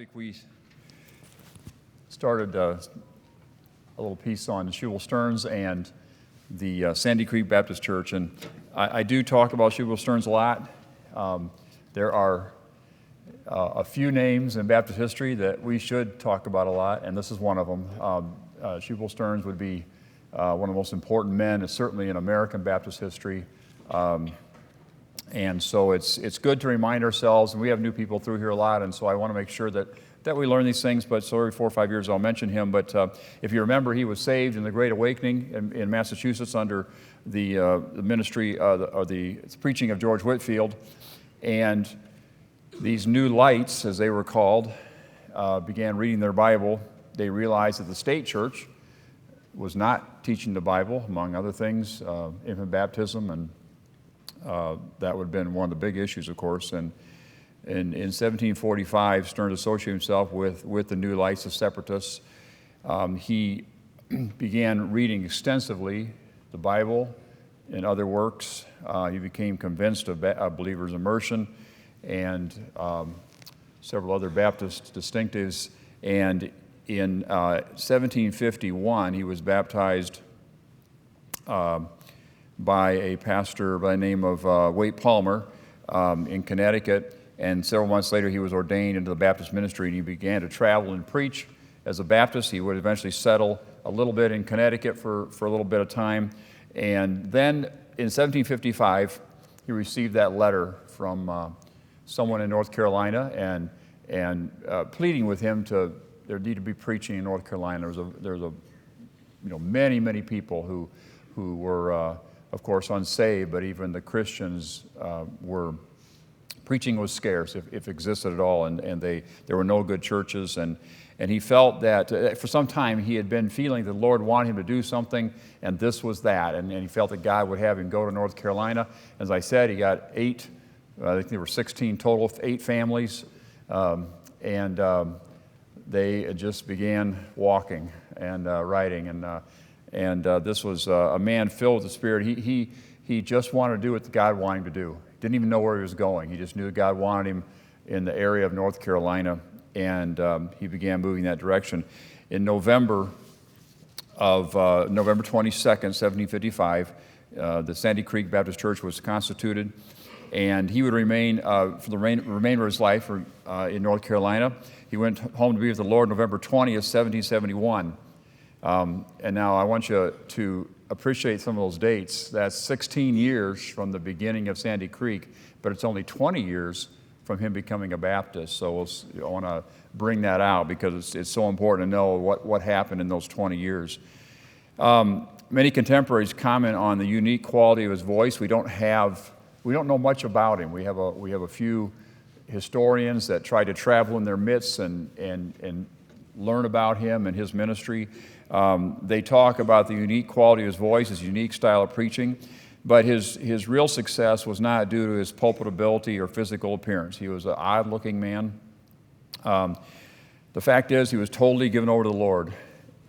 week we started a little piece on Shubal Stearns and the Sandy Creek Baptist Church, and I do talk about Shubal Stearns a lot. There are a few names in Baptist history that we should talk about a lot, and this is one of them. Shubal Stearns would be one of the most important men, certainly in American Baptist history. And so it's good to remind ourselves, and we have new people through here a lot, and so I want to make sure that we learn these things, but so every 4 or 5 years I'll mention him. But if you remember, he was saved in the Great Awakening in Massachusetts under the ministry or the preaching of George Whitefield. And these new lights, as they were called, began reading their Bible. They realized that the state church was not teaching the Bible, among other things, infant baptism, and that would have been one of the big issues, of course. And in 1745, Stearns associated himself with the New Lights, the Separatists. He began reading extensively the Bible and other works. He became convinced of believers' immersion and several other Baptist distinctives. And in 1751, he was baptized by a pastor by the name of Waite Palmer in Connecticut, and several months later he was ordained into the Baptist ministry, and he began to travel and preach as a Baptist. He would eventually settle a little bit in Connecticut for a little bit of time, and then in 1755 he received that letter from someone in North Carolina and pleading with him there needed to be preaching in North Carolina. There was many people who were of course unsaved, but even the Christians preaching was scarce, if existed at all, and there were no good churches, and he felt that for some time he had been feeling the Lord wanted him to do something, and this was that, and he felt that God would have him go to North Carolina. As I said, he got 8, I think there were 16 total, 8 families, and they just began walking and writing, and this was a man filled with the Spirit. He just wanted to do what God wanted him to do. Didn't even know where he was going. He just knew God wanted him in the area of North Carolina, and he began moving that direction. In November 22nd, 1755, the Sandy Creek Baptist Church was constituted, and he would remain for the remainder of his life in North Carolina. He went home to be with the Lord November 20th, 1771. And now I want you to appreciate some of those dates. That's 16 years from the beginning of Sandy Creek, but it's only 20 years from him becoming a Baptist. So I want to bring that out because it's so important to know what happened in those 20 years. Many contemporaries comment on the unique quality of his voice. We don't know much about him. We have a few historians that try to travel in their midst and learn about him and his ministry. They talk about the unique quality of his voice, his unique style of preaching, but his real success was not due to his pulpit ability or physical appearance. He was an odd-looking man. The fact is, he was totally given over to the Lord,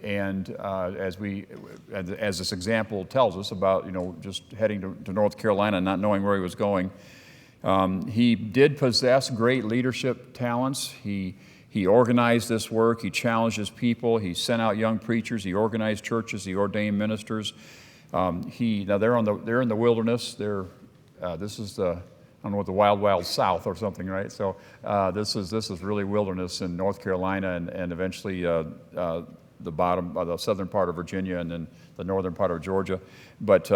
and as this example tells us about, just heading to North Carolina and not knowing where he was going, he did possess great leadership talents. He organized this work. He challenged his people. He sent out young preachers. He organized churches. He ordained ministers. Now they're in the wilderness. This is I don't know what, the wild South or something, right? So this is really wilderness in North Carolina and eventually the southern part of Virginia and then the northern part of Georgia. But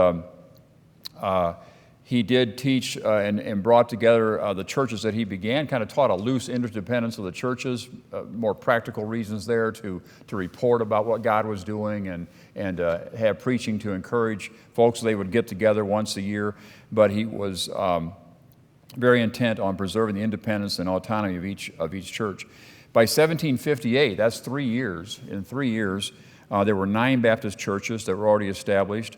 he did teach and brought together the churches that he began, kind of taught a loose interdependence of the churches, more practical reasons there to report about what God was doing and have preaching to encourage folks. They would get together once a year, but he was very intent on preserving the independence and autonomy of each church. By 1758, that's 3 years. In 3 years, there were 9 Baptist churches that were already established.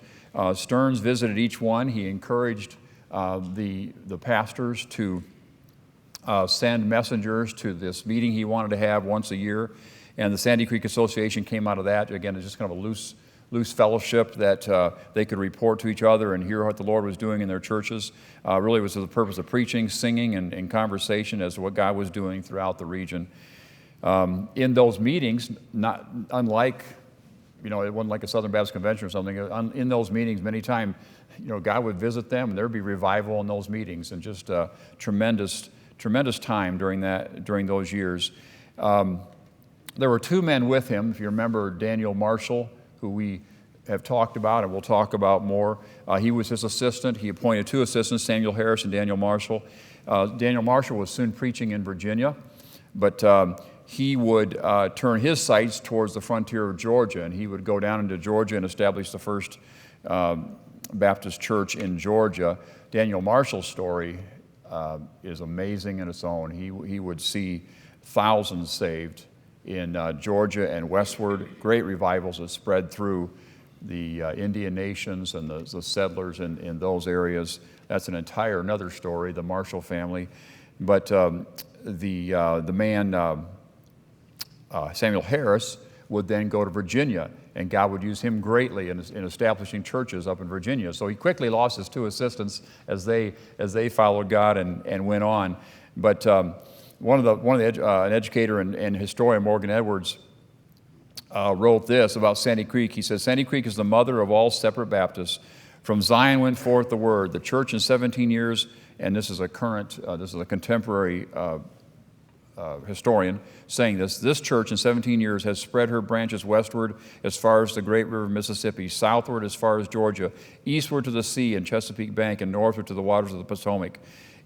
Stearns visited each one. He encouraged the pastors to send messengers to this meeting he wanted to have once a year, and the Sandy Creek Association came out of that. Again, it's just kind of a loose fellowship that they could report to each other and hear what the Lord was doing in their churches. Really was for the purpose of preaching, singing, and conversation as to what God was doing throughout the region. In those meetings, not unlike, it wasn't like a Southern Baptist Convention or something. In those meetings, many times, God would visit them, and there'd be revival in those meetings, and just tremendous time during those years. There were two men with him. If you remember Daniel Marshall, who we have talked about and we'll talk about more. He was his assistant. He appointed two assistants, Samuel Harris and Daniel Marshall. Daniel Marshall was soon preaching in Virginia, but he would turn his sights towards the frontier of Georgia, and he would go down into Georgia and establish the first Baptist church in Georgia. Daniel Marshall's story is amazing in its own. He would see thousands saved in Georgia and westward, great revivals that spread through the Indian nations and the settlers in those areas. That's another story, the Marshall family. But the man, Samuel Harris, would then go to Virginia, and God would use him greatly in establishing churches up in Virginia. So he quickly lost his two assistants as they followed God and went on. But an educator and historian, Morgan Edwards, wrote this about Sandy Creek. He says, Sandy Creek is the mother of all separate Baptists. From Zion went forth the word. The church in 17 years, and this is a contemporary historian saying this church in 17 years has spread her branches westward as far as the great river Mississippi, southward as far as Georgia, eastward to the sea and Chesapeake Bank, and northward to the waters of the Potomac.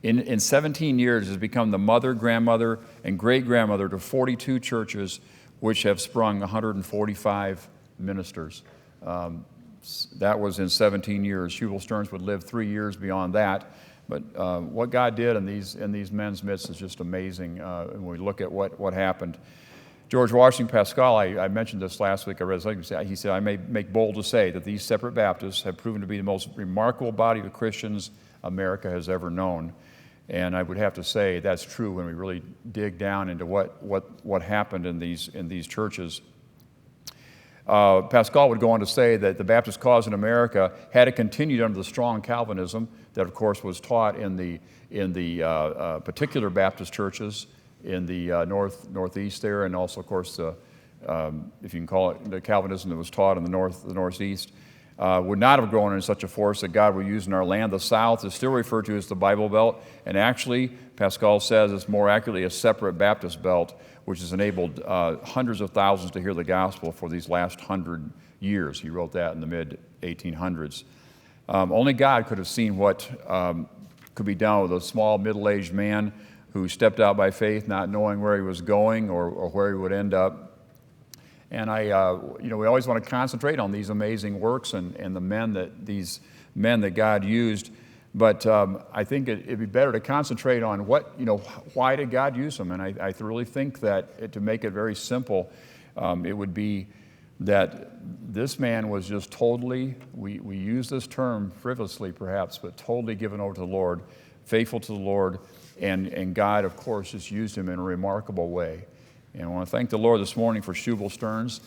In 17 years, it has become the mother, grandmother, and great-grandmother to 42 churches, which have sprung 145 ministers. That was in 17 years. Shubal Stearns would live 3 years beyond that. But what God did in these men's midst is just amazing when we look at what happened. George Washington Pascal, I mentioned this last week, I read something, he said, I may make bold to say that these separate Baptists have proven to be the most remarkable body of Christians America has ever known. And I would have to say that's true when we really dig down into what happened in these churches. Pascal would go on to say that the Baptist cause in America had it continued under the strong Calvinism that, of course, was taught in the particular Baptist churches in the northeast there, and also, of course, if you can call it the Calvinism that was taught in the northeast, would not have grown in such a force that God would use in our land. The South is still referred to as the Bible Belt, and actually, Pascal says it's more accurately a separate Baptist belt, which has enabled hundreds of thousands to hear the gospel for these last 100 years. He wrote that in the mid-1800s. Only God could have seen what could be done with a small middle-aged man who stepped out by faith, not knowing where he was going or where he would end up. And we always want to concentrate on these amazing works and these men that God used. But I think it'd be better to concentrate on why did God use them? And I really think that to make it very simple, it would be that this man was just totally, we use this term frivolously perhaps, but totally given over to the Lord, faithful to the Lord, and God, of course, just used him in a remarkable way. And I want to thank the Lord this morning for Shubal Stearns.